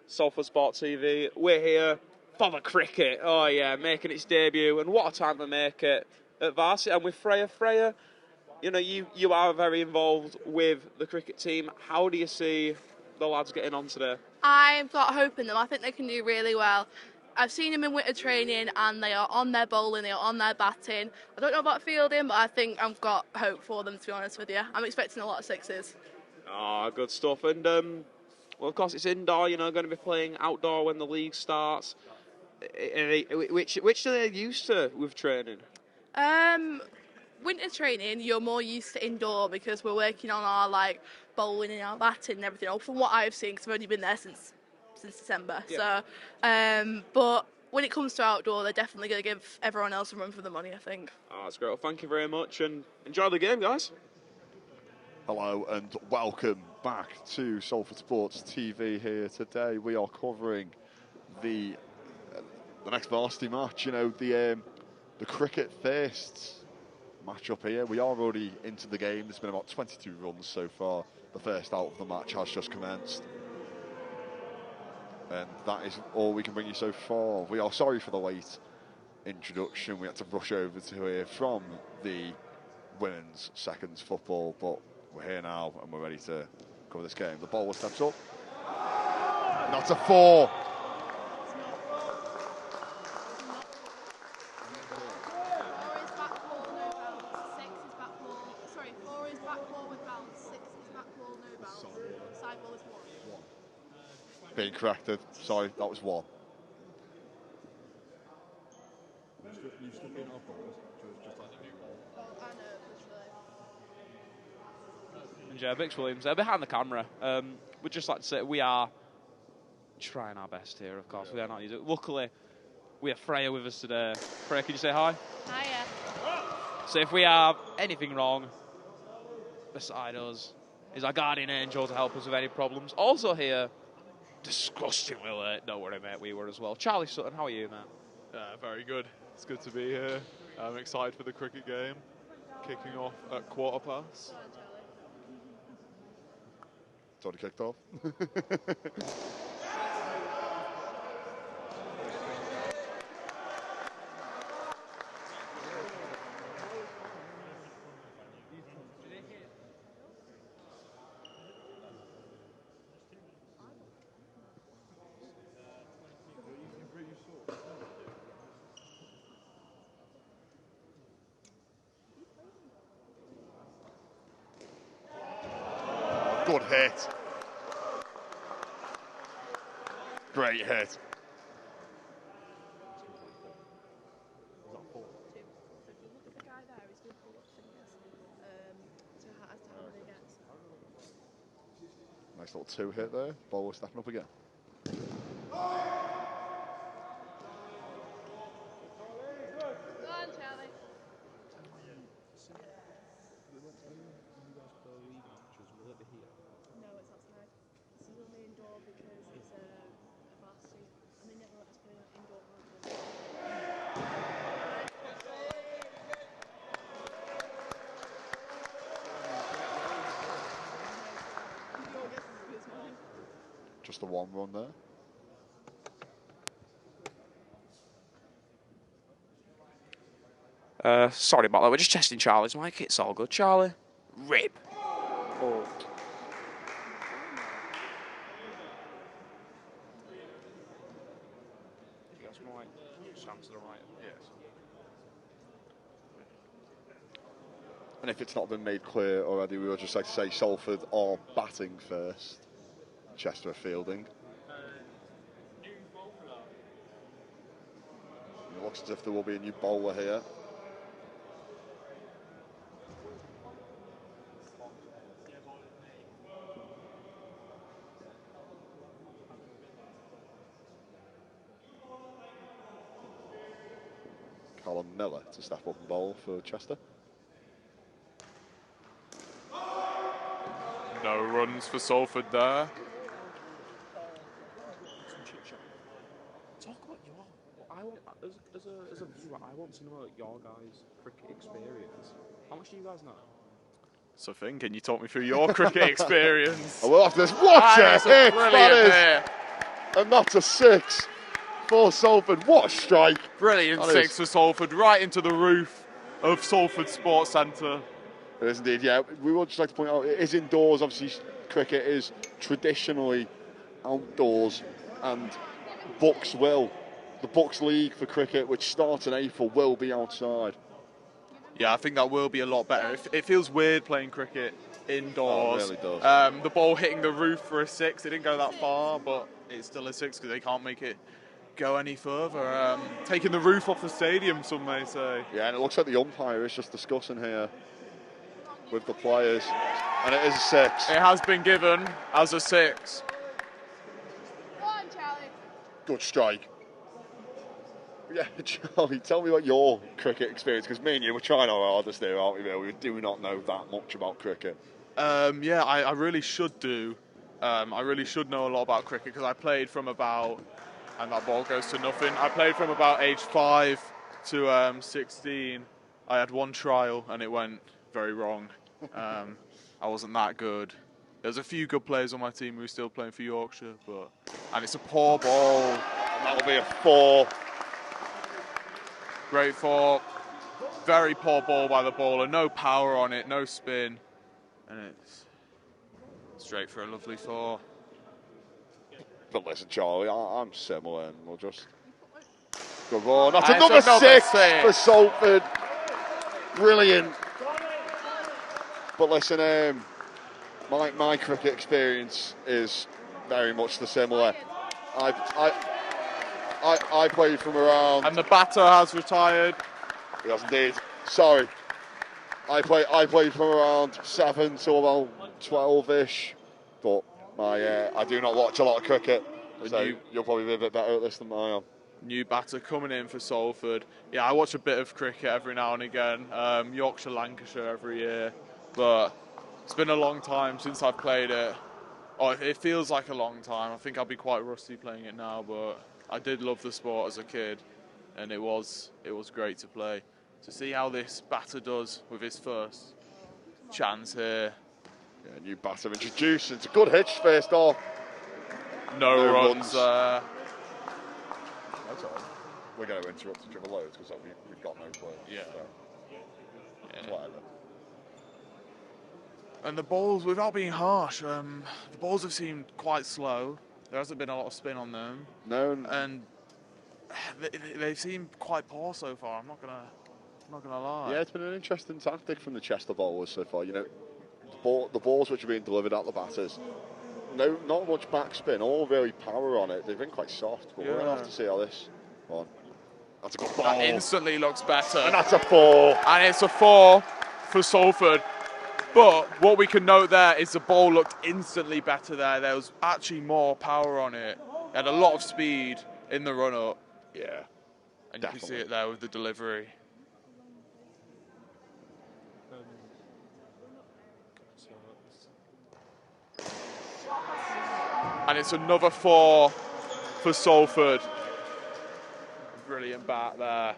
Salford Sport TV. We're here for the cricket. Oh yeah, making its debut, and what a time to make it at Varsity. And with Freya. Freya, you know, you are very involved with the cricket team. How do you see the lads getting on today? I've got hope in them. I think they can do really well. I've seen them in winter training and they are on their bowling, they are on their batting. I don't know about fielding, but I think I've got hope for them, to be honest with you. I'm expecting a lot of sixes. Ah, good stuff. And, well, of course, it's indoor, you know, going to be playing outdoor when the league starts. Which are they used to with training? Winter training, you're more used to indoor because we're working on our, like, bowling and our batting and everything. From what I've seen, because I've only been there since December. Yeah. So, but when it comes to outdoor, they're definitely going to give everyone else a run for the money, I think. Oh, that's great. Well, thank you very much, and enjoy the game, guys. Hello and welcome back to Salford Sports TV here today. We are covering the next Varsity match, you know, the cricket first match up here. We are already into the game. There's been about 22 runs so far. The first out of the match has just commenced. And that is all we can bring you so far. We are sorry for the late introduction. We had to rush over to here from the women's seconds football, but we're here now and we're ready to cover this game. The bowler steps up. That's a 4. Being corrected. Sorry, that was 1. And yeah, Bix Williams behind the camera. We'd just like to say we are trying our best here, of course. We are not using it. Luckily, we have Freya with us today. Freya, can you say hi? Hiya. So if we have anything wrong, beside us is our guardian angel to help us with any problems. Also here, disgustingly late. Don't worry, mate, we were as well. Charlie Sutton, how are you, mate? Very good. It's good to be here. I'm excited for the cricket game. Kicking off at 1:15. It's already kicked off. Good hit. Great hit. Nice little 2 hit there. Bowler stepping up again. Just the 1 run there. Sorry about that. We're just testing Charlie's mic. It's all good. Charlie, rip. Oh. You got some right? Stand to the right. Yes. And if it's not been made clear already, we would just like to say Salford are batting first. Chester are fielding. It looks as if there will be a new bowler here. Callum Miller to step up and bowl for Chester. No runs for Salford there. Talk about your. I want as a viewer. I want to know your guys' cricket experience. How much do you guys know? So Finn, can you talk me through your cricket experience? I will after this. What a hit! That is And that's a 6 for Salford. What a strike. Brilliant That 6 is. for Salford, right into the roof of Salford Sports Centre. It is indeed, yeah. We would just like to point out, it is indoors. Obviously, cricket is traditionally outdoors, and the Bucks League for cricket, which starts in April, will be outside. Yeah, I think that will be a lot better. It feels weird playing cricket indoors. Oh, it really does. The ball hitting the roof for a 6. It didn't go that far, but it's still a 6 because they can't make it go any further. Taking the roof off the stadium, some may say. Yeah, and it looks like the umpire is just discussing here with the players, and it is a 6. It has been given as a 6. Good strike. Yeah, Charlie, tell me about your cricket experience, because me and you were trying our hardest there, aren't we, Bill? We do not know that much about cricket. Yeah, I really should do. I really should know a lot about cricket, because I played from about, and that ball goes to nothing, I played from about age 5 to 16. I had one trial and it went very wrong. I wasn't that good. There's a few good players on my team who are still playing for Yorkshire, and it's a poor ball. And that'll be a 4. Great 4. Very poor ball by the bowler. No power on it, no spin. And it's straight for a lovely 4. But listen, Charlie, I'm similar, and we'll just go on. That's And another it's another 6 6. for Salford. Brilliant. But listen, my cricket experience is very much the similar. I played from around. And the batter has retired. Yes, indeed. Sorry. I played from around 7 to about 12-ish, but I do not watch a lot of cricket, so you'll probably be a bit better at this than I am. New batter coming in for Salford. Yeah, I watch a bit of cricket every now and again. Yorkshire, Lancashire every year, but it's been a long time since I've played it. Oh, it feels like a long time. I think I'll be quite rusty playing it now, but I did love the sport as a kid, and it was great to play. To see how this batter does with his first chance here. Yeah, new batter introduced. It's a good hitch first off. No runs there. That's all right. We're going to interrupt each other loads because we've got no play. Yeah. So, yeah. Whatever. And the balls, without being harsh, the balls have seemed quite slow. There hasn't been a lot of spin on them. No. And they seem quite poor so far. I'm not gonna lie. Yeah, it's been an interesting tactic from the Chester bowlers so far. You know, the balls which are being delivered at the batters, not much backspin, all really power on it. They've been quite soft, but we're going to have to see how this one. That's a good ball. That instantly looks better. And that's a 4. And it's a 4 for Salford. But what we can note there is the ball looked instantly better there. There was actually more power on it. It had a lot of speed in the run-up. Yeah. And you can see it there with the delivery. And it's another 4 for Salford. Brilliant bat there.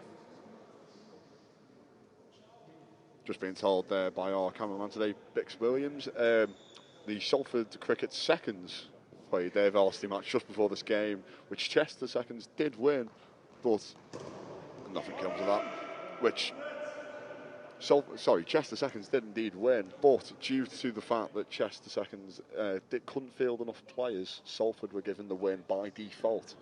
Just being told there by our cameraman today, Bix Williams, the Salford Cricket Seconds played their varsity match just before this game, which Chester Seconds did win, but nothing comes of that. Chester Seconds did indeed win, but due to the fact that Chester Seconds couldn't field enough players, Salford were given the win by default.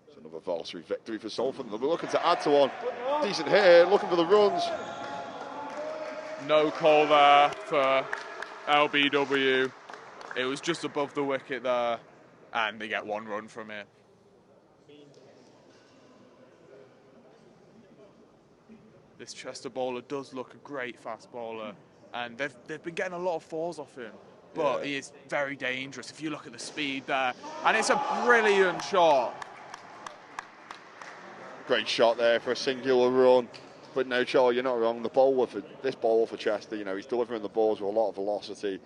It's another varsity victory for Salford, and they'll be looking to add to one. Decent here, looking for the runs. No call there for LBW. It was just above the wicket there, and they get 1 run from it. This Chester bowler does look a great fast bowler, and they've been getting a lot of 4s off him, but he is very dangerous if you look at the speed there, and it's a brilliant shot. Great shot there for a singular run, but no, Charlie, you're not wrong. This bowler for Chester, he's delivering the balls with a lot of velocity,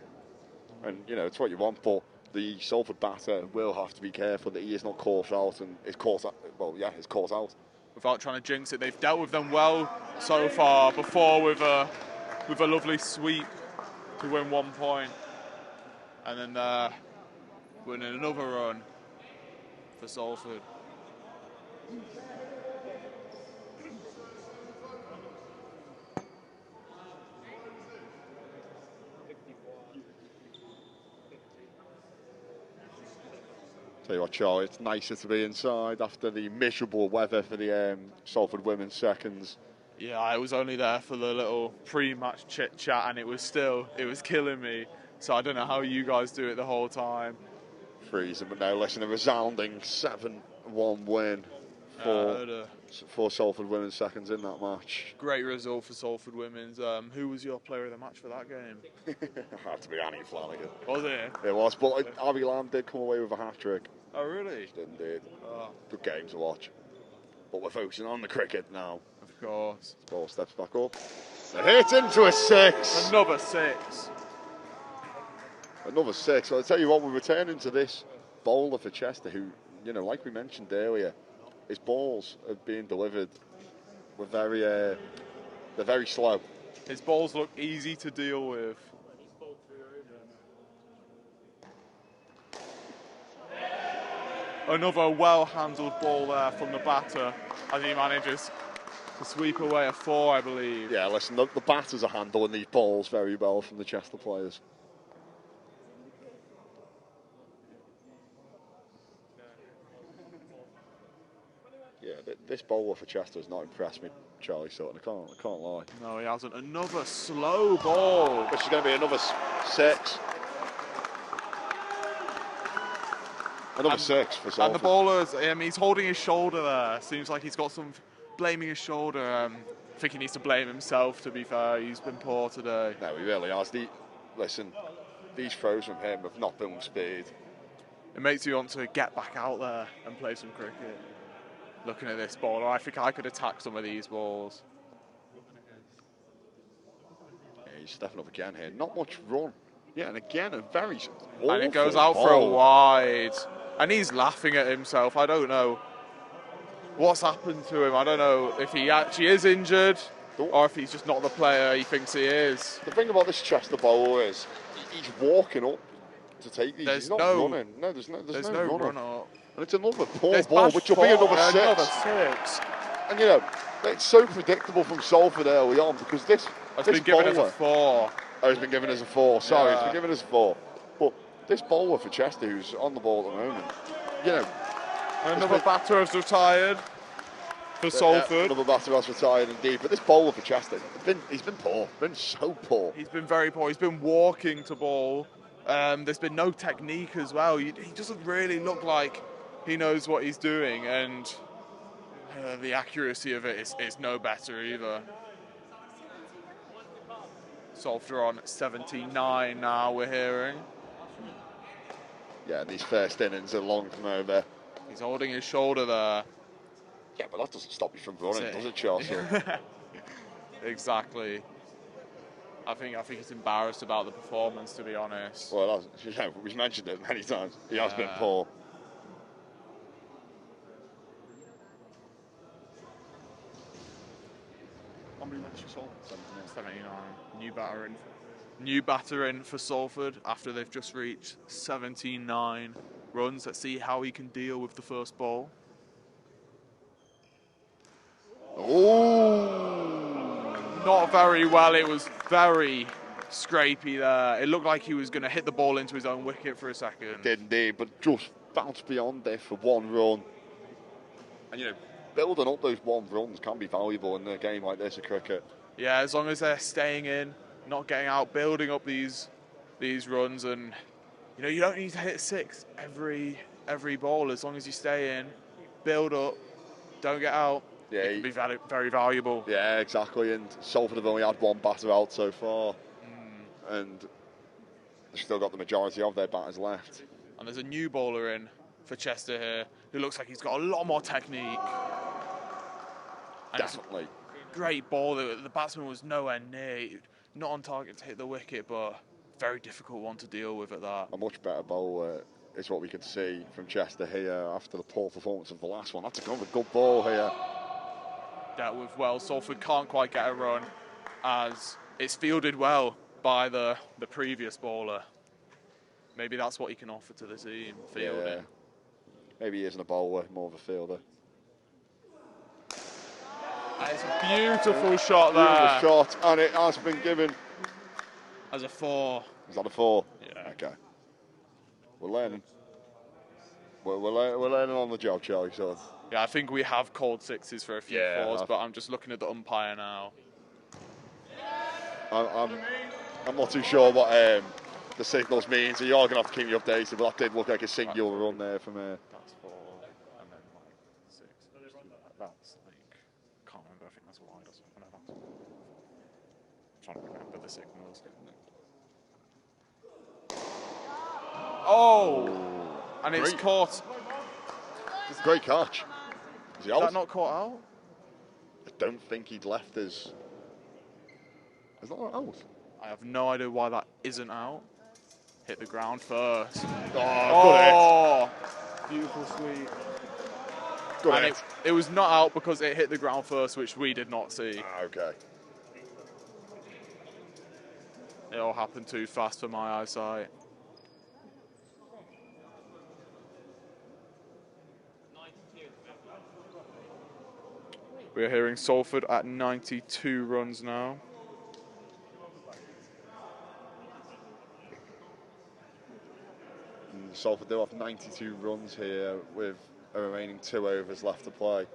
and it's what you want. But the Salford batter will have to be careful that he is not caught out and is caught out. Well, yeah, is caught out. Without trying to jinx it, they've dealt with them well so far. Before with a lovely sweep to win 1 point. And then winning another run for Salford. Tell you what, Charlie, it's nicer to be inside after the miserable weather for the Salford women's seconds. Yeah, I was only there for the little pre-match chit-chat, and it was killing me. So I don't know how you guys do it the whole time. Freezing, but now listen, a resounding 7-1 win for Salford women's seconds in that match. Great result for Salford women's. Who was your player of the match for that game? It had to be Annie Flanagan. Was it? It was, but Abby Lamb did come away with a hat-trick. Oh, really? She did indeed. Oh. Good game to watch. But we're focusing on the cricket now. Of course. Ball steps back up. A hit into a 6. Another 6. Another 6. I'll tell you what, we're returning to this bowler for Chester who, you know, like we mentioned earlier, his balls are being delivered. They're very slow. His balls look easy to deal with. Another well-handled ball there from the batter as he manages to sweep away a 4, I believe. Yeah, listen, the batters are handling these balls very well from the Chester players. Yeah, this bowler for Chester has not impressed me, Charlie Sutton. I can't lie. No, he hasn't. Another slow ball. This is going to be another 6. Another 6 for Salford. And the bowler's, he's holding his shoulder there. Seems like he's got some blaming his shoulder. I think he needs to blame himself, to be fair. He's been poor today. No, he really has. Listen, these throws from him have not been with speed. It makes you want to get back out there and play some cricket. Looking at this bowler, I think I could attack some of these balls. Yeah, he's stepping up again here. Not much run. Yeah, and again, a very and it goes out for a wide. And he's laughing at himself. I don't know what's happened to him. I don't know if he actually is injured or if he's just not the player he thinks he is. The thing about this Chester bowler is he's walking up to take these. He's not running. No, there's no run up. And it's another poor ball, which will be another 6. Another 6. And you know, it's so predictable from Salford early on because this been given as a 4. Oh, he's been given as a 4. Sorry, he's been given as a 4. But this bowler for Chester, who's on the ball at the moment, you know, another batter has retired for Salford. Another batter has retired indeed. But this bowler for Chester, he's been poor. Been so poor. He's been very poor. He's been walking to ball. There's been no technique as well. He doesn't really look like he knows what he's doing, and the accuracy of it is no better either. Salford on 79 now, we're hearing. Yeah, these first innings are long from over. He's holding his shoulder there. Yeah, but that doesn't stop you from running, does it, Chelsea? Exactly. I think he's embarrassed about the performance, to be honest. Well, we've mentioned it many times. He has been poor. How many minutes you sold? 79. New batter in for Salford after they've just reached 79 runs. Let's see how he can deal with the first ball. Oh! Not very well. It was very scrapey there. It looked like he was going to hit the ball into his own wicket for a second. It did indeed, but just bounced beyond it for 1 run. And you know, building up those 1 runs can be valuable in a game like this of cricket. Yeah, as long as they're staying in, not getting out, building up these runs, and you know, you don't need to hit 6 every ball. As long as you stay in, build up, don't get out. Yeah, it can be very valuable. Yeah, exactly. And Salford have only had 1 batter out so far, and they've still got the majority of their batters left. And there's a new bowler in for Chester here who looks like he's got a lot more technique. And definitely. Great ball. The batsman was nowhere near, not on target to hit the wicket, but very difficult one to deal with at that. A much better bowler is what we can see from Chester here after the poor performance of the last one. That's another good ball here. Dealt with well. Salford can't quite get a run as it's fielded well by the previous bowler. maybe that's what he can offer to the team, fielding. Yeah. Maybe he isn't a bowler, more of a fielder. And it's a beautiful shot there. Beautiful shot, and it has been given as a 4. Is that a 4? Yeah. Okay. We're learning. We're learning on the job, Charlie. So. Yeah, I think we have called 6s for a few 4s, but I'm just looking at the umpire now. I'm not too sure what the signals mean, so you are going to have to keep me updated, but that did look like a singular run there from... That's 4, and then like 6. That's like, can't remember, I think that's wide or something. I'm trying to remember the signals. Oh! And it's caught. It's a great catch. Is he out? Is that not caught out? I don't think he'd left his... Is that not out? I have no idea why that isn't out. Hit the ground first. Oh, beautiful sweep. Good and hit. It was not out because it hit the ground first, which we did not see. Okay. It all happened too fast for my eyesight. We're hearing Salford at 92 runs now. And Salford do have 92 runs here with a remaining 2 overs left to play.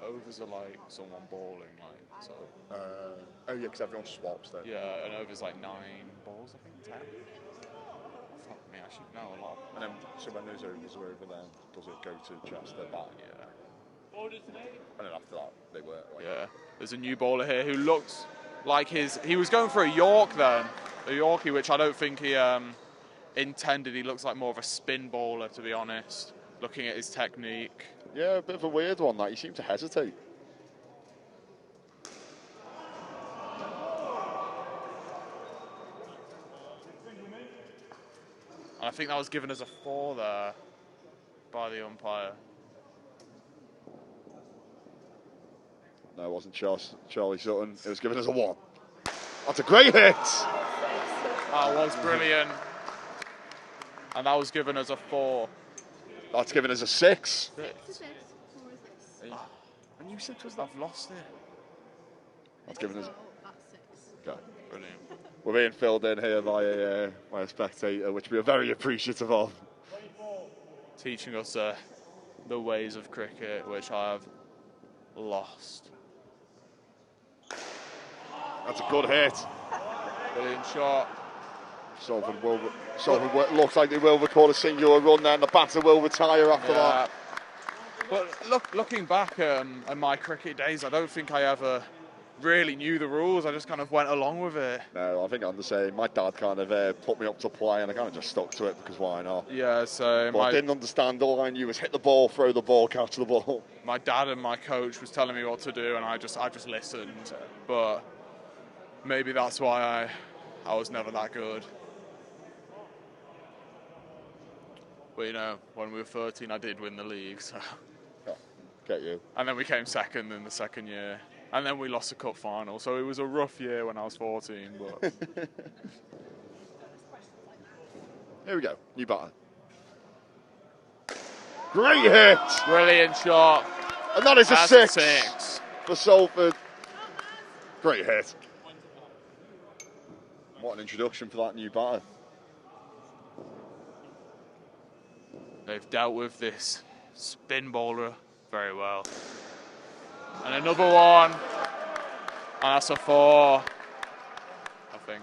Overs are like someone bowling, like so. Oh yeah, because everyone swaps then. Yeah, an over's like 9 balls, I think 10. Fuck me, I should know a lot. And then, so when those overs are over, then does it go to Chester back? Yeah. And then after that, they work. Like, yeah. There's a new bowler here who looks like he was going for a York then, a Yorkie, which I don't think he intended. He looks like more of a spin bowler, to be honest. Looking at his technique. Yeah, a bit of a weird one. That he seemed to hesitate. And I think that was given as a 4 there by the umpire. No, it wasn't Charlie Sutton. It was given as a 1. That's a great hit. That was brilliant. And that was given as a 4. That's given as a 6. And you said it was that? I've lost it. That's given as... Okay. Brilliant. We're being filled in here by a spectator, which we are very appreciative of. Teaching us the ways of cricket, which I have lost. That's a good hit. Brilliant shot. Salford looks like they will record a singular run there, and the batter will retire after that. But looking back at my cricket days, I don't think I ever really knew the rules. I just kind of went along with it. No, I think I'm the same. My dad kind of put me up to play, and I kind of just stuck to it because why not? Yeah, so I didn't understand. All I knew was hit the ball, throw the ball, catch the ball. My dad and my coach was telling me what to do, and I just listened. But maybe that's why I was never that good. But you know, when we were 13, I did win the league. So. Yeah, get you. And then we came second in the second year. And then we lost the cup final. So it was a rough year when I was 14. But Here we go. New batter. Great hit. Brilliant shot. And that is That's a a 6 for Salford. Great hit. What an introduction for that new batter. They've dealt with this spin bowler very well. And another one. And that's a 4, I think.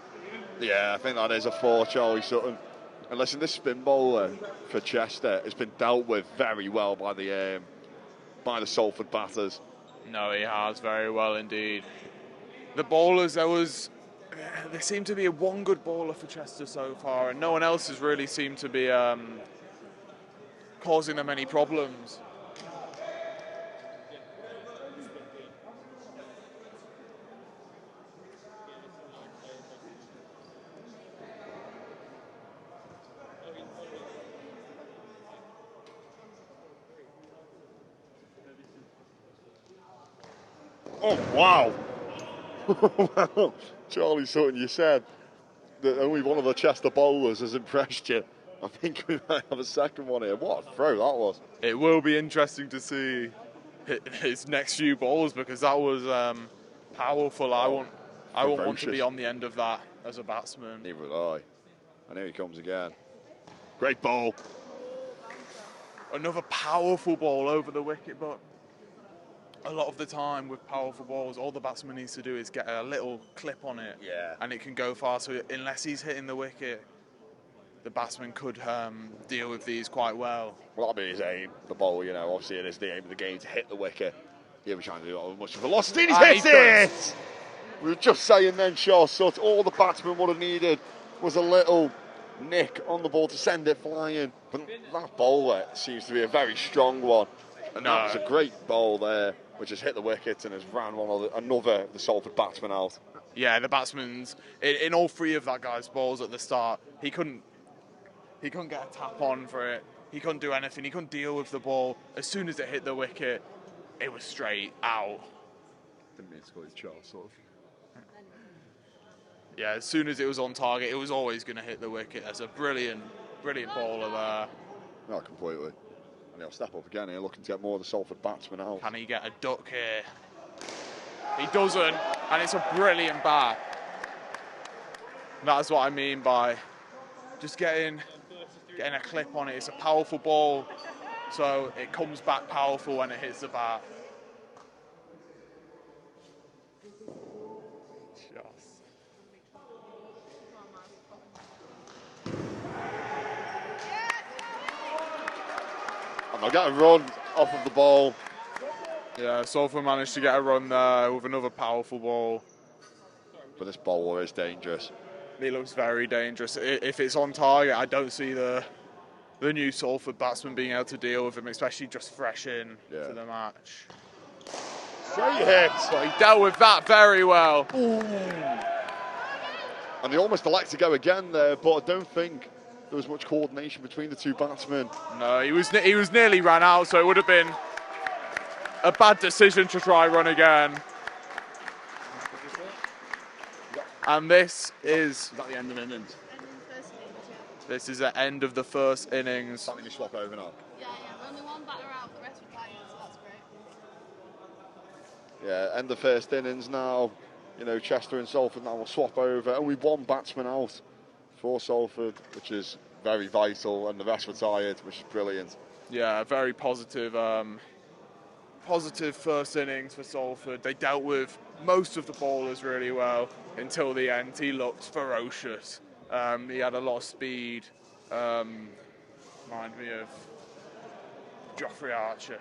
Yeah, I think that is a 4, Charlie Sutton. And listen, this spin bowler for Chester has been dealt with very well by the Salford batters. No, he has very well indeed. The bowlers, there seemed to be one good bowler for Chester so far, and no one else has really seemed to be causing them any problems. Oh, wow. Well, Charlie Sutton, you said that only one of the Chester bowlers has impressed you. I think we might have a second one here. What a throw that was. It will be interesting to see his next few balls because that was powerful. I won't want to be on the end of that as a batsman. Neither would I. And here he comes again. Great ball. Another powerful ball over the wicket, but a lot of the time with powerful balls, all the batsman needs to do is get a little clip on it, and it can go far. So unless he's hitting the wicket, the batsman could deal with these quite well. Well, that'll be his aim, the ball, you know. Obviously, it is the aim of the game to hit the wicket. He'll be trying to do it with much velocity, and he's hit it! We were just saying then, Shaw Sut, all the batsman would have needed was a little nick on the ball to send it flying. But that bowler seems to be a very strong one. And that was a great ball there, which has hit the wicket and has ran another of the Salford batsmen out. Yeah, the batsmen's in all three of that guy's balls at the start, he couldn't get a tap on for it. He couldn't do anything. He couldn't deal with the ball. As soon as it hit the wicket, it was straight out. Didn't mean to call it Charles, sort of. Yeah, as soon as it was on target, it was always going to hit the wicket. That's a brilliant bowler there. No, completely. And he'll step up again here, looking to get more of the Salford batsmen out. Can he get a duck here? He doesn't, and it's a brilliant bat. That's what I mean by just getting a clip on it. It's a powerful ball, so it comes back powerful when it hits the bat. And they'll get a run off of the ball. Yeah, Salford managed to get a run there with another powerful ball. But this bowler is dangerous. He looks very dangerous. If it's on target, I don't see the new Salford batsman being able to deal with him, especially just fresh in to the match. Great hit. But he dealt with that very well. Ooh. And they almost elect to go again there, but I don't think there was much coordination between the two batsmen. No, he was nearly ran out, so it would have been a bad decision to try run again. And this is that the end of innings? This is the end of the first innings. Something to swap over now. Yeah, only one batter out, the rest were playing, so that's great. Yeah, end of first innings now. You know, Chester and Salford now will swap over. Only one batsman out for Salford, which is very vital, and the rest were tired, which is brilliant. Yeah, very positive first innings for Salford. They dealt with most of the bowlers really well until the end. He looked ferocious. He had a lot of speed. Remind me of Geoffrey Archer.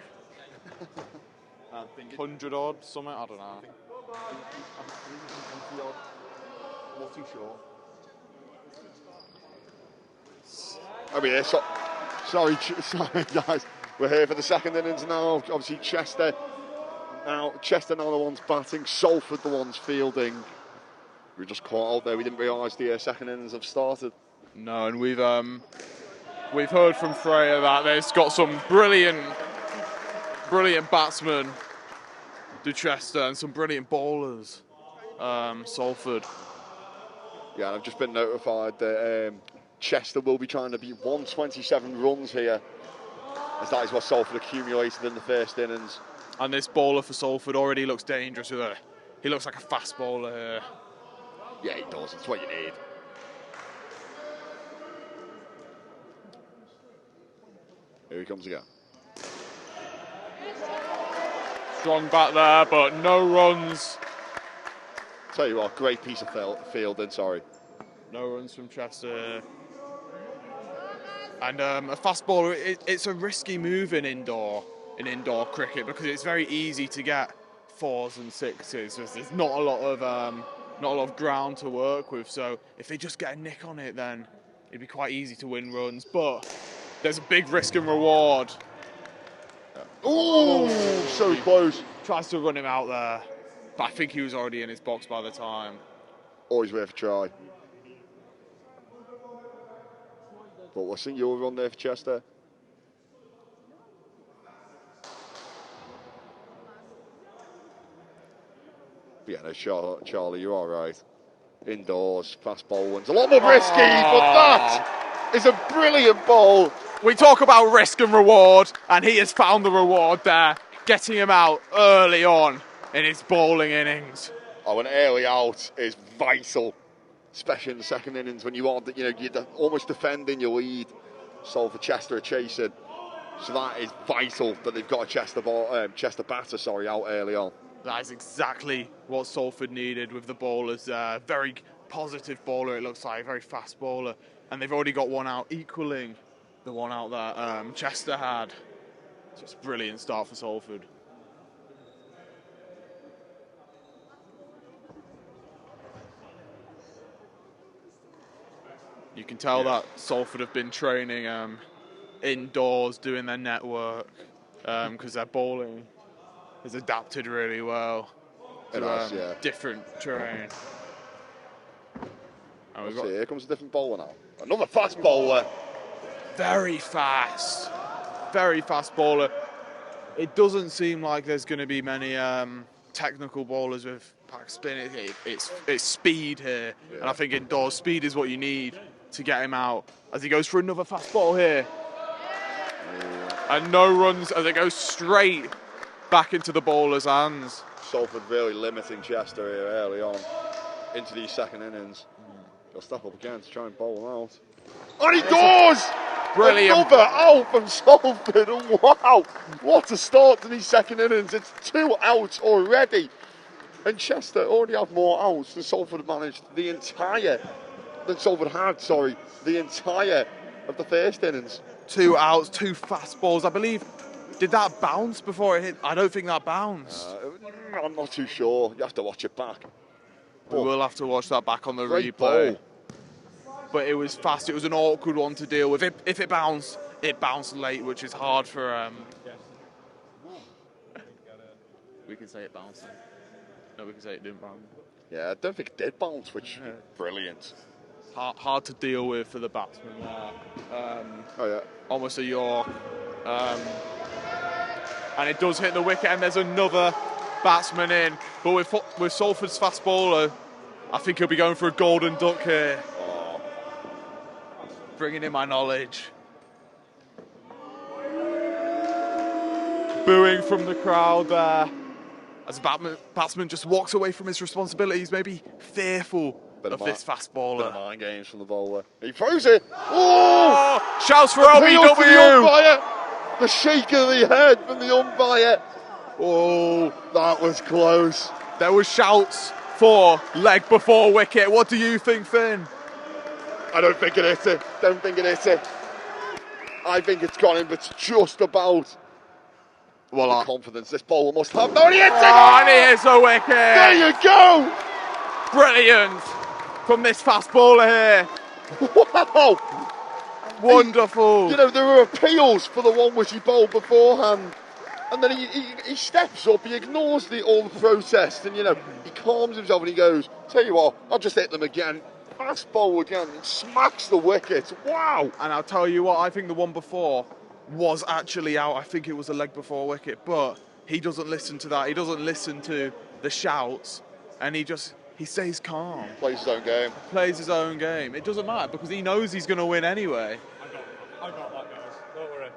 100 odd, something, I don't know. What's he sure? I mean, sorry guys. We're here for the second innings now. Obviously Chester now the ones batting, Salford the ones fielding. We were just caught out there. We didn't realise the second innings have started. No, and we've heard from Freya that there's got some brilliant batsmen to Chester and some brilliant bowlers, Salford. Yeah, and I've just been notified that Chester will be trying to beat 127 runs here, as that is what Salford accumulated in the first innings. And this bowler for Salford already looks dangerous with it. He looks like a fast bowler here. Yeah, he does. It's what you need. Here he comes again. Strong bat there, but no runs. Tell you what, great piece of fielding, sorry. No runs from Chester. And a fast bowler, it's a risky move in indoor cricket because it's very easy to get 4s and 6s. There's not a lot of ground to work with. So if they just get a nick on it, then it'd be quite easy to win runs. But there's a big risk and reward. Oh, so close. Tries to run him out there, but I think he was already in his box by the time. Always worth a try. But we'll see your run there for Chester. Yeah, no, Charlie, you're all right. Indoors, fast bowling's a lot more risky, but that is a brilliant ball. We talk about risk and reward, and he has found the reward there, getting him out early on in his bowling innings. Oh, an early out is vital, especially in the second innings when you are, you're almost defending your lead. Salford Chester are chasing, so that is vital that they've got a Chester batter out early on. That is exactly what Salford needed with the bowlers there. Very positive bowler, it looks like, very fast bowler, and they've already got one out, equaling the one out that Chester had. So it's a brilliant start for Salford. You can tell that Salford have been training indoors, doing their network, because their bowling has adapted really well to different terrain. And here comes a different bowler now. Another fast bowler. Very fast bowler. It doesn't seem like there's going to be many technical bowlers with back spin. It's speed here, and I think indoors speed is what you need to get him out. As he goes for another fast ball here, and no runs as it goes straight back into the bowler's hands. Salford really limiting Chester here early on into these second innings. He'll step up again to try and bowl him out. And he does! Brilliant. Another out from Salford. Wow, what a start to these second innings. It's 2 outs already. And Chester already have more outs than Salford managed the entire of the first innings. 2 outs, 2 fast balls. I believe, did that bounce before it hit? I don't think that bounced. I'm not too sure. You have to watch it back. We will have to watch that back on the Great replay. Ball. But it was fast. It was an awkward one to deal with. If it bounced late, which is hard for... We can say it bounced. No, we can say it didn't bounce. Yeah, I don't think it did bounce, which is brilliant. Hard to deal with for the batsman there. Almost a York. And it does hit the wicket, and there's another batsman in. But with Salford's fast bowler, I think he'll be going for a golden duck here. Bringing in my knowledge. Booing from the crowd there. As a batsman just walks away from his responsibilities, maybe fearful of this fast bowler. Bit of mind games from the bowler. He throws it. Oh! Shouts for LBW! The shake of the head from the umpire. Oh, that was close. There was shouts for leg before wicket. What do you think, Finn? I don't think it hit it. Don't think it hit it. I think it's gone in, but it's just about. Well, the confidence this bowler must have. No, he hits it! And he hits a wicket! There you go! Brilliant from this fast bowler here. Wow! Wonderful. There were appeals for the one which he bowled beforehand. And then he steps up, he ignores all the protest, and he calms himself and he goes, tell you what, I'll just hit them again. Fast bowl again, and smacks the wicket. Wow! And I'll tell you what, I think the one before was actually out. I think it was a leg before wicket, but he doesn't listen to that. He doesn't listen to the shouts, and he stays calm. Plays his own game. Plays his own game. It doesn't matter because he knows he's going to win anyway. I got that, guys. Don't worry.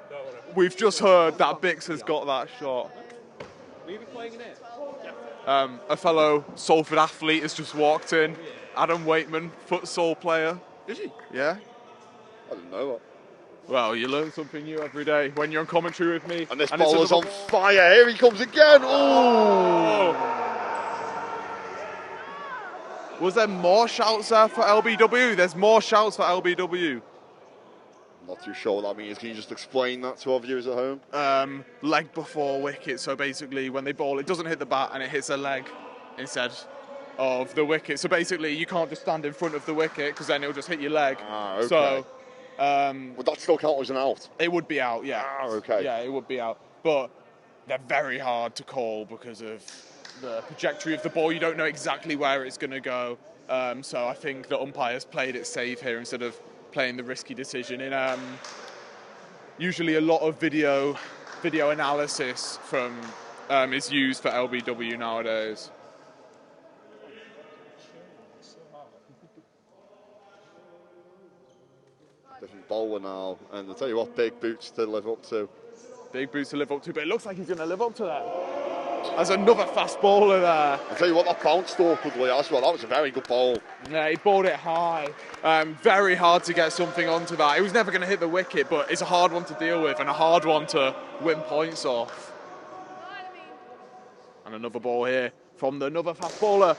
We've just heard that Bix has got that shot. Will you be playing in it? A fellow Salford athlete has just walked in. Adam Waitman, futsal player. Is he? Yeah. I didn't know that. Well, you learn something new every day when you're on commentary with me. And this bowler's on fire. Here he comes again. Oh! Was there more shouts there for LBW? There's more shouts for LBW. Not too sure what that means. Can you just explain that to our viewers at home? Leg before wicket. So basically, when they bowl, it doesn't hit the bat and it hits a leg instead of the wicket. So basically, you can't just stand in front of the wicket because then it'll just hit your leg. Okay. So would that still count as an out? It would be out, yeah. Okay. Yeah, it would be out. But they're very hard to call because of the trajectory of the ball. You don't know exactly where it's going to go. So I think the umpires played it safe here instead of playing the risky decision. And usually a lot of video analysis from is used for LBW nowadays. Different bowler now, and I'll tell you what, big boots to live up to. Big boots to live up to, but it looks like he's going to live up to that. There's another fast bowler there. I'll tell you what, that bounced awkwardly as well. That was a very good bowl. Yeah, he bowled it high. Very hard to get something onto that. He was never going to hit the wicket, but it's a hard one to deal with and a hard one to win points off. And another ball here from another fast bowler.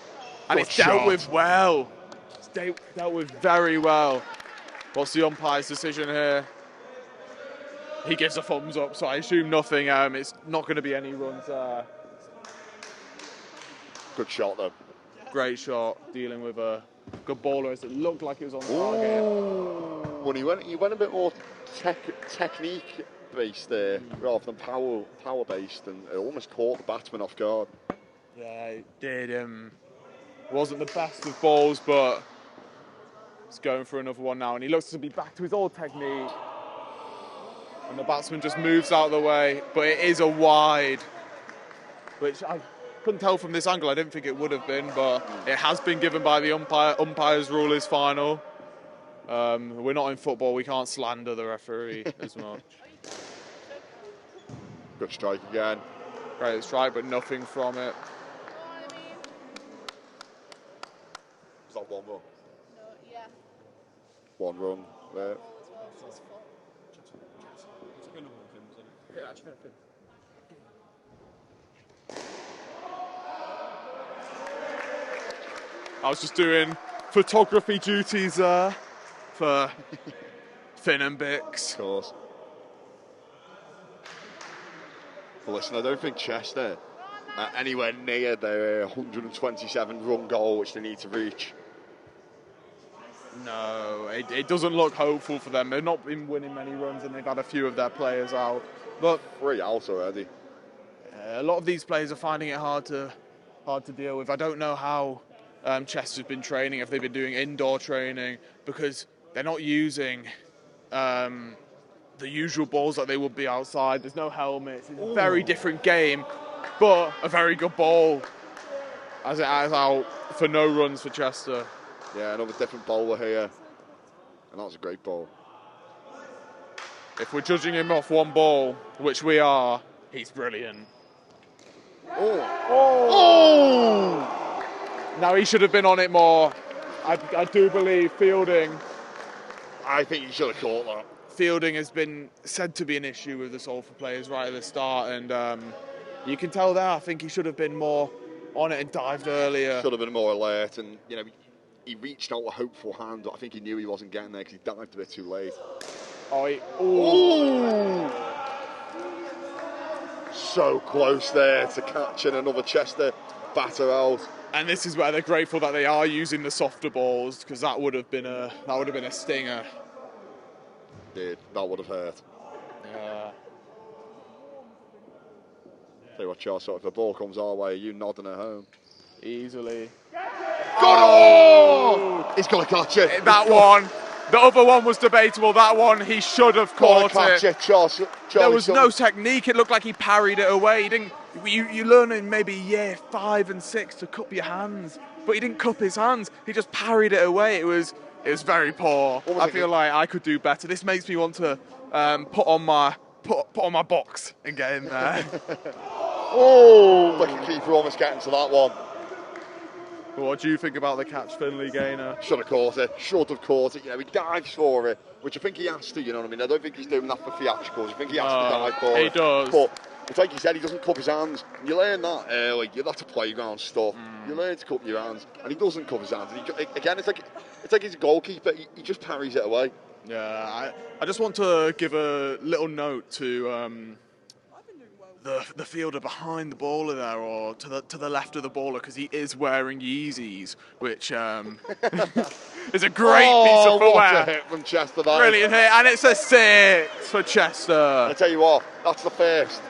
And Good it's dealt shot. with well. It's dealt with very well. What's the umpire's decision here? He gives a thumbs up, so I assume nothing. It's not going to be any runs there. Good shot though. Great shot, dealing with a good bowler as it looked like it was on target. When he went a bit more technique based there rather than power based, and it almost caught the batsman off guard. Yeah, it did. Wasn't the best of balls, but he's going for another one now, and he looks to be back to his old technique. And the batsman just moves out of the way, but it is a wide, which I couldn't tell from this angle. I didn't think it would have been, but it has been given by the umpire. Umpire's rule is final. We're not in football. We can't slander the referee as much. Good strike again. Great strike, but nothing from it. Is that one run? No, yeah. One run there. I was just doing photography duties for Finn and Bix. Of course. But listen, I don't think Chester are anywhere near their 127 run goal which they need to reach. No, it doesn't look hopeful for them. They've not been winning many runs and they've had a few of their players out. But 3 out already. a lot of these players are finding it hard to deal with. I don't know how Chester's been training, if they've been doing indoor training, because they're not using the usual balls that they would be outside. There's no helmets. It's a very different game, but a very good ball as it is out for no runs for Chester. Yeah, another different bowler here. And that was a great ball. If we're judging him off one ball, which we are, he's brilliant. Now he should have been on it more. I do believe fielding. I think he should have caught that. Fielding has been said to be an issue with the Salford players right at the start, and you can tell there. I think he should have been more on it and dived earlier. Should have been more alert, and he reached out a hopeful hand, but I think he knew he wasn't getting there because he dived a bit too late. So close there to catching another Chester batter out. And this is where they're grateful that they are using the softer balls, because that would have been a stinger. That would have hurt. Yeah. Tell you what, Charles, so if the ball comes our way, are you nodding at home? Easily. He's got to catch it. That one. The other one was debatable. That one, he should have caught it. Charles, there was no technique. It looked like he parried it away. He didn't. You learn in maybe year 5 and 6 to cup your hands, but he didn't cup his hands. He just parried it away. It was very poor. I feel like I could do better. This makes me want to put on my box and get in there. Like a keeper almost getting to that one. What do you think about the catch, Finley, Gaynor? Should have caught it. He dives for it, which I think he has to, you know what I mean? I don't think he's doing that for theatricals. I think he has to dive for it. He does. But it's like you said, he doesn't cup his hands. And you learn that early. That's playground stuff. You learn to cup your hands, and he doesn't cup his hands. And again, it's like he's a goalkeeper. He just parries it away. Yeah, I just want to give a little note to the fielder behind the bowler there, or to the left of the bowler, because he is wearing Yeezys, which is a great piece of footwear. What a hit from Chester, that Brilliant hit, and it's a 6 for Chester. I tell you what, that's the first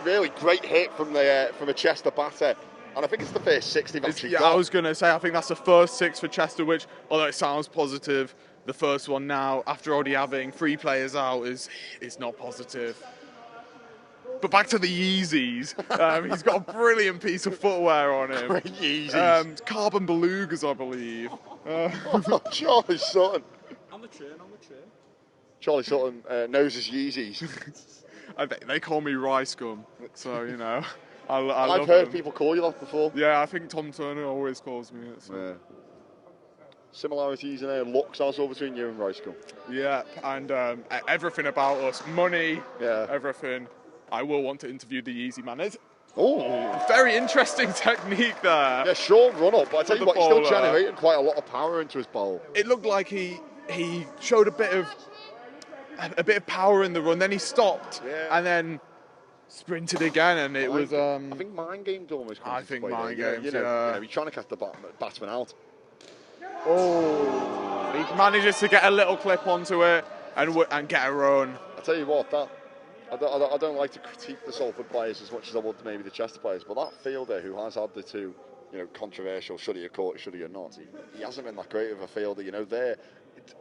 really great hit from a Chester batter, and I think it's the first 6 they've actually got. I was going to say, I think that's the first 6 for Chester, which, although it sounds positive, the first one now, after already having 3 players out, is not positive. But back to the Yeezys. He's got a brilliant piece of footwear on him. Yeezys. Carbon belugas, I believe. Charlie Sutton. On the train. Charlie Sutton knows his Yeezys. They call me Rice Gum, so you know. I've I've heard people call you that before. Yeah, I think Tom Turner always calls me it. So. Yeah. Similarities in looks also between you and Rice Gum. Yeah, and everything about us, money, everything. I will want to interview the Yeezy man. Oh, very interesting technique there. Yeah, short run up, but I tell you what, he's still bowler. generating quite a lot of power into his bowl. It looked like he showed a bit of power in the run, then he stopped, and then sprinted again, and it was. I think mind game's almost. I think mind mind game. games. You know, he's trying to catch the batsman out. Oh, he manages to get a little clip onto it and get a run. I tell you what, I don't like to critique the Salford players as much as I would maybe the Chester players, but that fielder who has had the two, controversial should he have caught it, should he have not, he hasn't been that great of a fielder.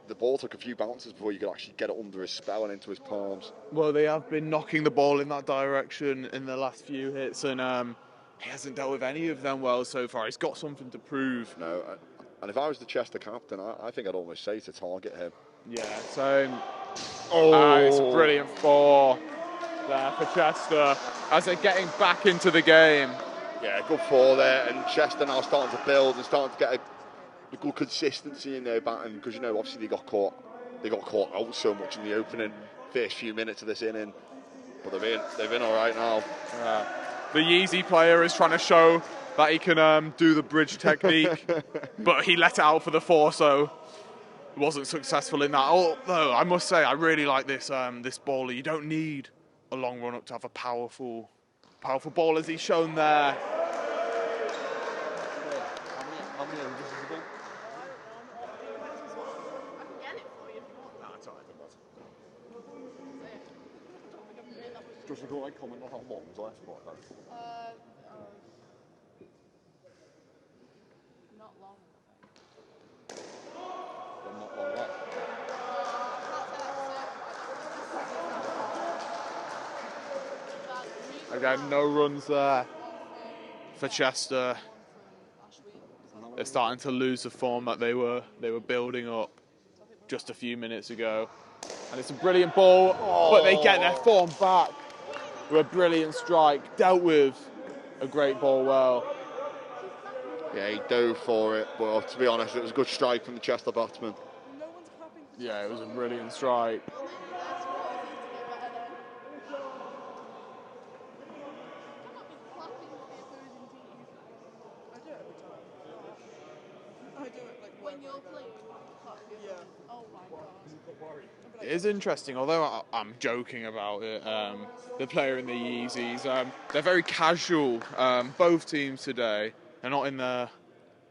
The ball took a few bounces before you could actually get it under his spell and into his palms. Well, they have been knocking the ball in that direction in the last few hits, and he hasn't dealt with any of them well so far. He's got something to prove. No, and if I was the Chester captain, I think I'd almost say to target him. Yeah, so it's a brilliant four there for Chester as they're getting back into the game. Yeah, good four there, and Chester now starting to build and starting to get a good consistency in their batting, because obviously they got caught out so much in the opening first few minutes of this inning, but they've been all right now. The Yeezy player is trying to show that he can do the bridge technique, but he let it out for the four, so wasn't successful in that. Although I must say I really like this bowler. You don't need a long run up to have a powerful ball, as he's shown there. How many overs has it been? Just a like comment on how long's left, what then? Not long. Not long left. Again, no runs there for Chester. They're starting to lose the form that they were building up just a few minutes ago. And it's a brilliant ball, but they get their form back with a brilliant strike. Dealt with a great ball well. Yeah, he dove for it, but to be honest, it was a good strike from the Chester batsman. Yeah, it was a brilliant strike. It is interesting, although I'm joking about it. The player in the Yeezys, they're very casual. Both teams today, they're not in their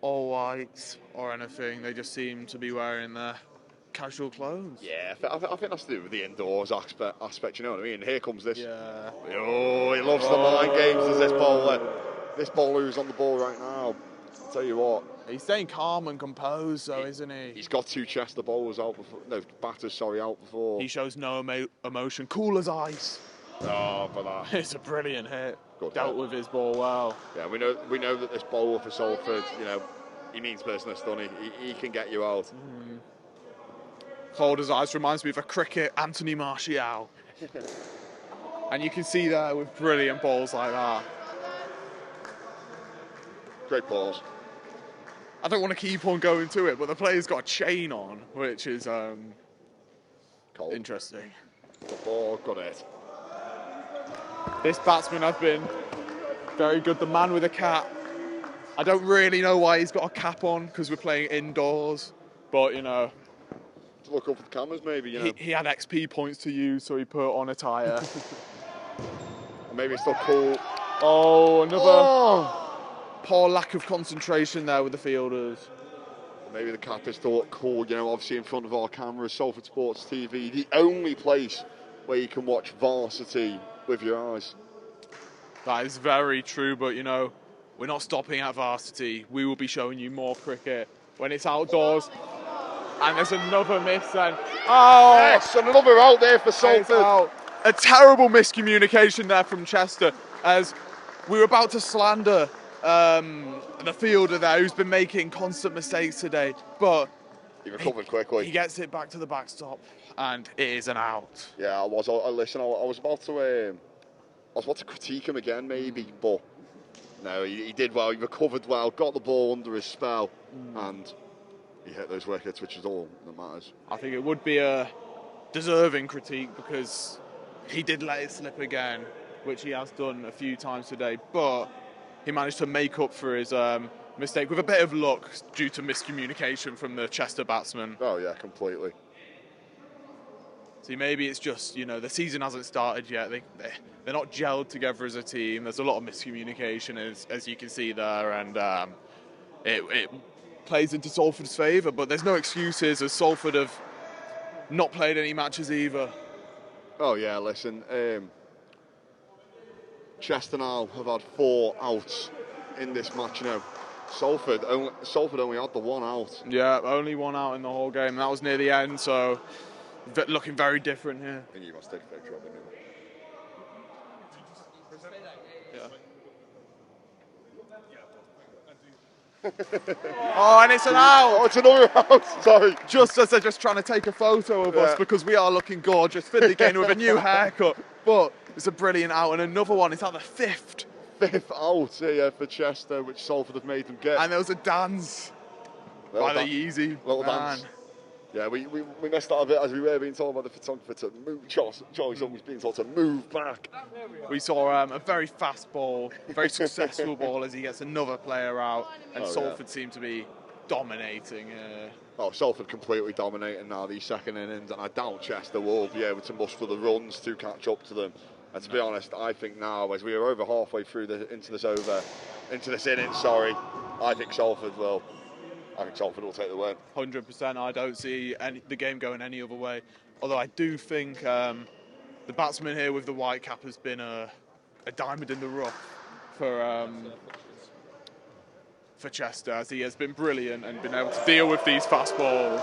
all whites or anything. They just seem to be wearing their casual clothes. Yeah, I think that's to do with the indoors aspect. You know what I mean? Here comes this. Yeah. Oh, he loves the mind games. Does this bowler? This bowler who's on the ball right now. I'll tell you what. He's staying calm and composed, though, isn't he? He's got two Chester bowlers out before. No, batters, out before. He shows no emotion, cool as ice. Oh, for that. It's a brilliant hit. Good Dealt hit. with his ball well. Yeah, we know that this bowler for Salford, he means business, doesn't he? He can get you out. Cold as ice reminds me of a cricket Anthony Martial. And you can see there with brilliant balls like that. Great balls. I don't want to keep on going to it, but the player's got a chain on, which is interesting. The ball, got it. This batsman has been very good. The man with a cap. I don't really know why he's got a cap on, because we're playing indoors, but To look up for the cameras, maybe, He had XP points to use, so he put on a tyre. Maybe it's still cool. Oh, another poor lack of concentration there with the fielders. Maybe the cap is still cool, obviously in front of our cameras. Salford Sports TV, the only place where you can watch Varsity with your eyes. That is very true, but we're not stopping at Varsity. We will be showing you more cricket when it's outdoors. And there's another miss then. Oh! Yes, another out there for Salford. A terrible miscommunication there from Chester, as we were about to slander the fielder there, who's been making constant mistakes today. But He recovered quickly. He gets it back to the backstop, and it is an out. Yeah, I was. Listen, I was about to critique him again, maybe, but no, he did well. He recovered well, got the ball under his spell, and he hit those wickets, which is all that matters. I think it would be a deserving critique because he did let it slip again, which he has done a few times today, but he managed to make up for his mistake with a bit of luck due to miscommunication from the Chester batsman. Oh yeah, completely. See, maybe it's just, the season hasn't started yet. They're not gelled together as a team. There's a lot of miscommunication, as you can see there, and it plays into Salford's favour. But there's no excuses, as Salford have not played any matches either. Oh yeah, listen. Chester now have had 4 outs in this match. Salford only had the 1 out. Yeah, only 1 out in the whole game. That was near the end, so looking very different here. I think you must take a picture of it. Oh, and it's an out! Oh, it's another out, sorry. Just as they're just trying to take a photo of us because we are looking gorgeous. Finley Gaynor with a new haircut. But it's a brilliant out, and another one. It's at the 5th. 5th out here for Chester, which Salford have made them get. And there was a dance by the Yeezy little man. Dance. Yeah, we messed that a bit as we were being told by the photographer to move. Charlie Sutton was being told to move back. We saw a very fast ball, very successful ball as he gets another player out, and Salford seem to be dominating. Oh, Salford completely dominating now these second innings, and I doubt Chester will be able to muster the runs to catch up to them. And to be honest, I think now, as we are over halfway through into this inning, I think Salford will take the win. 100%. I don't see the game going any other way. Although I do think the batsman here with the white cap has been a diamond in the rough for Chester, as he has been brilliant and been able to deal with these fast balls.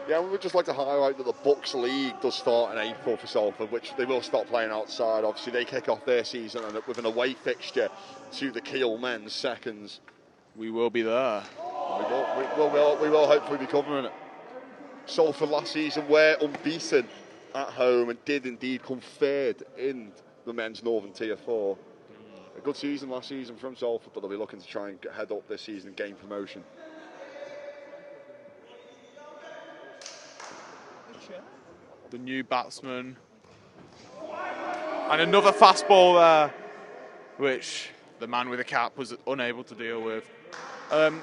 Yeah, we would just like to highlight that the Bucks League does start in April for Salford, which they will start playing outside. Obviously, they kick off their season with an away fixture to the Kiel Men's Seconds. We will be there. We will hopefully be covering it. Salford last season were unbeaten at home and did indeed come third in the men's Northern Tier 4. A good season last season from Salford, but they'll be looking to try and head up this season and gain promotion. The new batsman. And another fast ball there, which the man with the cap was unable to deal with. The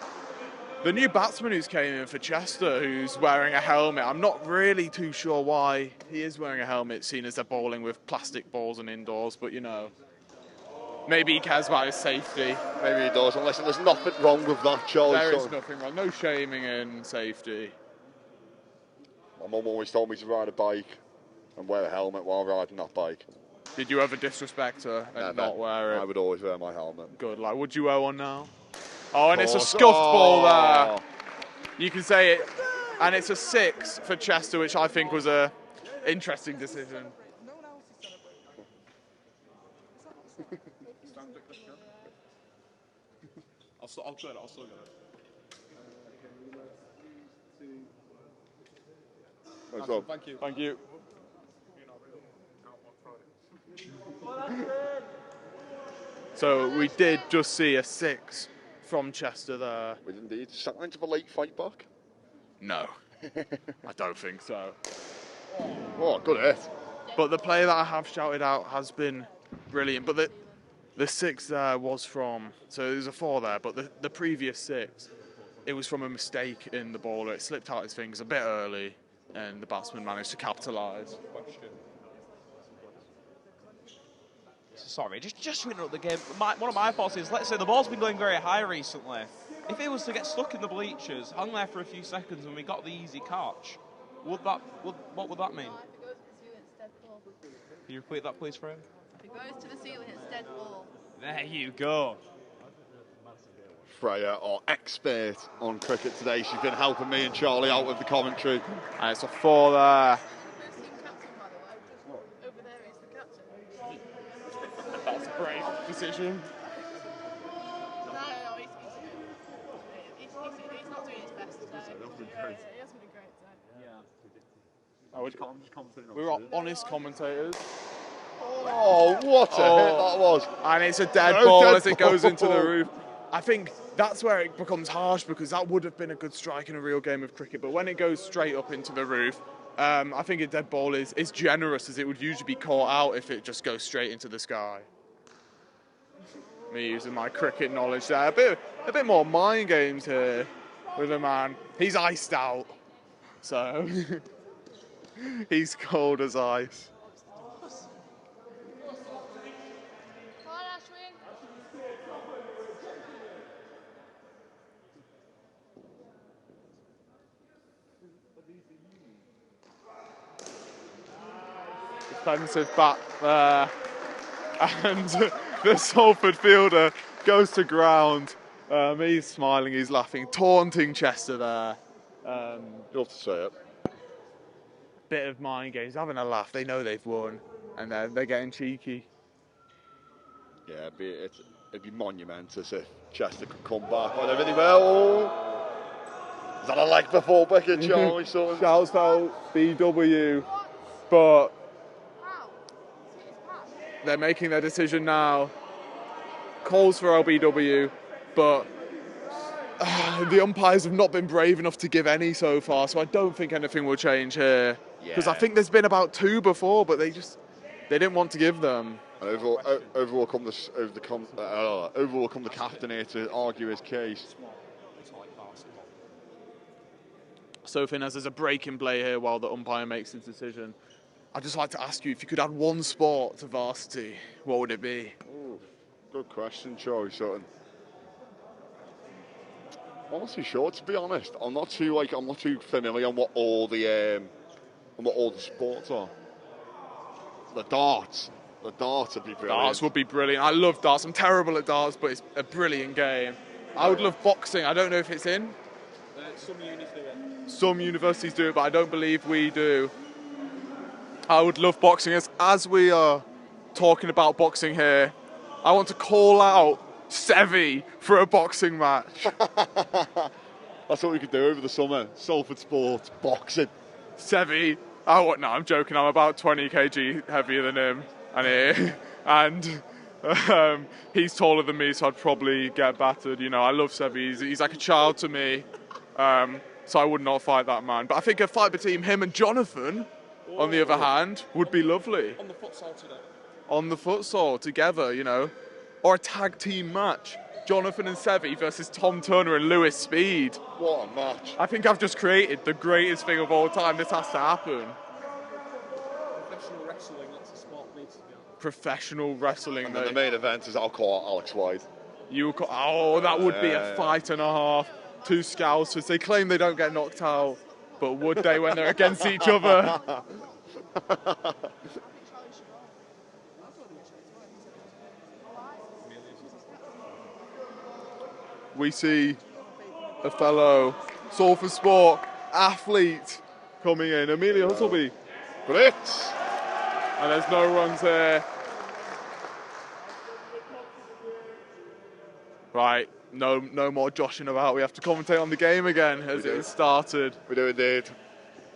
new batsman who's came in for Chester, who's wearing a helmet, I'm not really too sure why he is wearing a helmet, seeing as they're bowling with plastic balls and indoors, but maybe he cares about his safety. Maybe he does, and listen, there's nothing wrong with that, Charlie. There is nothing wrong, no shaming in safety. My mum always told me to ride a bike and wear a helmet while riding that bike. Did you ever disrespect her and not wear it? I would always wear my helmet. Good, would you wear one now? Oh, and it's a scuffed ball there. You can say it. And it's a 6 for Chester, which I think was a interesting decision. I'll get it. Thank you. Thank you. So we did just see a 6 from Chester there. We did indeed. Signs of a late fight back? No, I don't think so. Oh, good hit. But the play that I have shouted out has been brilliant. But the 6 there was from, so there's a 4 there, but the previous 6, it was from a mistake in the bowler. It slipped out his fingers a bit early, and the batsman managed to capitalise. Sorry, just to interrupt the game. One of my thoughts is, let's say the ball's been going very high recently. If it was to get stuck in the bleachers, hung there for a few seconds, and we got the easy catch, what would that mean? Can you repeat that, please, Frame? If it goes to the ceiling, it's dead ball. There you go. Freya, our expert on cricket today, she's been helping me and Charlie out with the commentary. And it's a 4 there. Over there is the captain. That's a brave decision. We're honest commentators. Oh, what a hit that was. And it's a dead No ball dead as it goes into the ball. roof. I think that's where it becomes harsh, because that would have been a good strike in a real game of cricket. But when it goes straight up into the roof, I think a dead ball is generous, as it would usually be caught out if it just goes straight into the sky. Me using my cricket knowledge there. A bit more mind games here with the man. He's iced out. So he's cold as ice. Defensive bat there, and the Salford fielder goes to ground. He's smiling, he's laughing, taunting Chester there. You'll have to say it. Bit of mind games, having a laugh. They know they've won, and they're getting cheeky. Yeah, it'd be monumentous if Chester could come back on everything well. Is that a leg before wicket, Charlie? Shouts out BW, but they're making their decision now. Calls for LBW, but the umpires have not been brave enough to give any so far, so I don't think anything will change here. Because I think there's been about 2 before, but they didn't want to give them. And over will come the captain here to argue his case. So Finnes, there's a break in play here while the umpire makes his decision. I'd just like to ask you, if you could add one sport to Varsity, what would it be? Ooh, good question, Charlie Sutton. I'm not too sure, to be honest. I'm not too familiar on what all the sports are. The darts would be brilliant. Darts would be brilliant. I love darts. I'm terrible at darts, but it's a brilliant game. I would love boxing. I don't know if it's in. Some unis do it. Some universities do it, but I don't believe we do. I would love boxing. As we are talking about boxing here, I want to call out Sevi for a boxing match. That's what we could do over the summer. Salford Sports, boxing. Sevi, no, I'm joking. I'm about 20 kg heavier than him, and he's taller than me, so I'd probably get battered. You know, I love Sevi. He's like a child to me, so I would not fight that man. But I think a fight between him and Jonathan, on the other hand, would be lovely. On the futsal today. On the futsal together, you know, or a tag team match. Jonathan and Sevi versus Tom Turner and Lewis Speed. What a match. I think I've just created the greatest thing of all time. This has to happen. Professional wrestling, that's a smart need to be on. Professional wrestling. And then the main event is I'll call Alex White. That would be a fight and a half. 2 Scousers. They claim they don't get knocked out, but would they when they're against each other? We see a fellow Salford Sport athlete coming in, Amelia Huttleby. Blitz! And there's no runs here. Right, no more joshing about. We have to commentate on the game again as it started. We do indeed.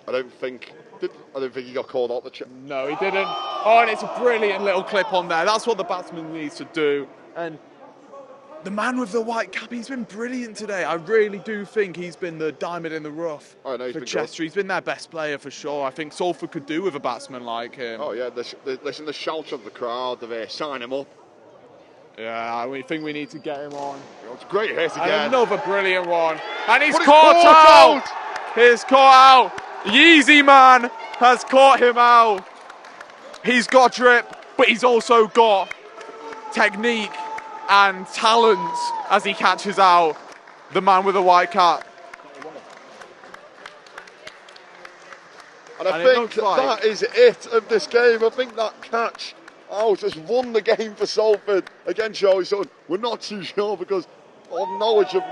I don't think he got called out. No, he didn't. Oh, and it's a brilliant little clip on there. That's what the batsman needs to do. And the man with the white cap, he's been brilliant today. I really do think he's been the diamond in the rough for Chester. He's been their best player for sure. I think Salford could do with a batsman like him. Oh yeah, listen, the shouts of the crowd, they sign him up. Yeah, we think we need to get him on. It's a great hit again. And another brilliant one. And he's caught out! He's caught out! Yeezy man has caught him out. He's got drip, but he's also got technique and talent as he catches out the man with the white cap. And I think that is it of this game. I think that catch out has won the game for Salford. Again, Charlie Sutton, we're not too sure because our knowledge of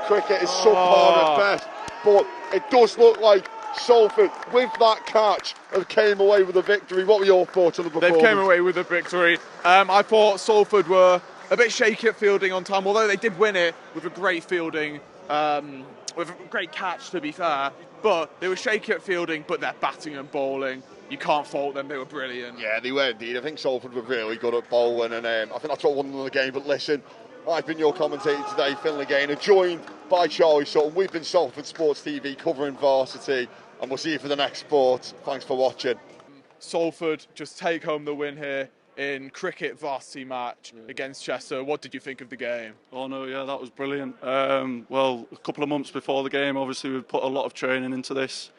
cricket is subpar at best. But it does look like Salford, with that catch, came away with a victory. What were your thoughts on the performance? They came away with a victory. I thought Salford were a bit shaky at fielding on time, although they did win it with a great fielding with a great catch, to be fair. But they were shaky at fielding, but their batting and bowling, you can't fault them. They were brilliant. Yeah, they were indeed. I think Salford were really good at bowling, and I think that's what won them the game. But listen, I've been your commentator today, Finley Gaynor, joined by Charlie Sutton. We've been Salford Sports TV covering Varsity, and we'll see you for the next sport. Thanks for watching. Salford just take home the win here in cricket Varsity match against Chester. What did you think of the game? Oh no, yeah, that was brilliant. Well, a couple of months before the game, obviously we've put a lot of training into this,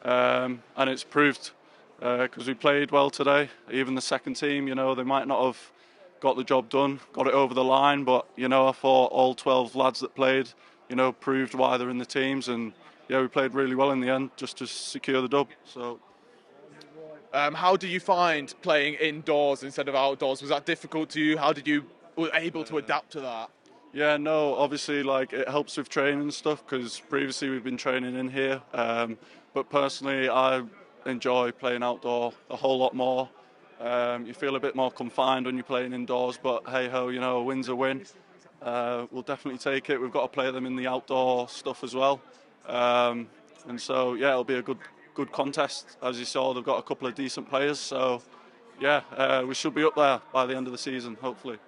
and it's proved because we played well today. Even the second team, you know, they might not have got the job done, got it over the line, but you know, I thought all 12 lads that played, you know, proved why they're in the teams, and yeah, we played really well in the end just to secure the dub. So. How do you find playing indoors instead of outdoors? Was that difficult to you? How did you were able to adapt to that? Yeah, no, obviously, like, it helps with training and stuff because previously we've been training in here. But personally, I enjoy playing outdoor a whole lot more. You feel a bit more confined when you're playing indoors, but hey ho, you know, a win's a win. We'll definitely take it. We've got to play them in the outdoor stuff as well. And so, yeah, it'll be a good contest. As you saw, they've got a couple of decent players, so yeah, we should be up there by the end of the season, hopefully.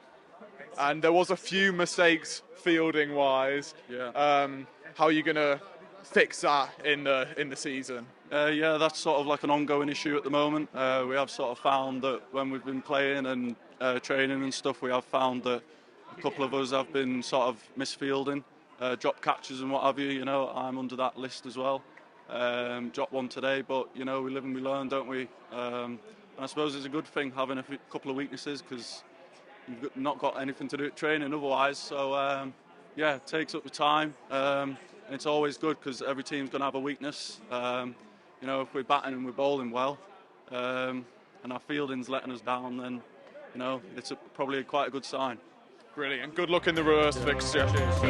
And there was a few mistakes fielding wise. Yeah. How are you going to fix that in the season? Yeah, that's sort of like an ongoing issue at the moment. We have sort of found that when we've been playing and training and stuff, we have found that a couple of us have been sort of misfielding, drop catches and what have you. You know, I'm under that list as well. Dropped one today, but you know, we live and we learn, don't we? And I suppose it's a good thing having a couple of weaknesses because you've not got anything to do with training otherwise. So yeah, it takes up the time, and it's always good because every team's going to have a weakness. You know, if we're batting and we're bowling well, and our fielding's letting us down, then you know, it's probably quite a good sign. Brilliant. Good luck in the reverse fixture. Cheers.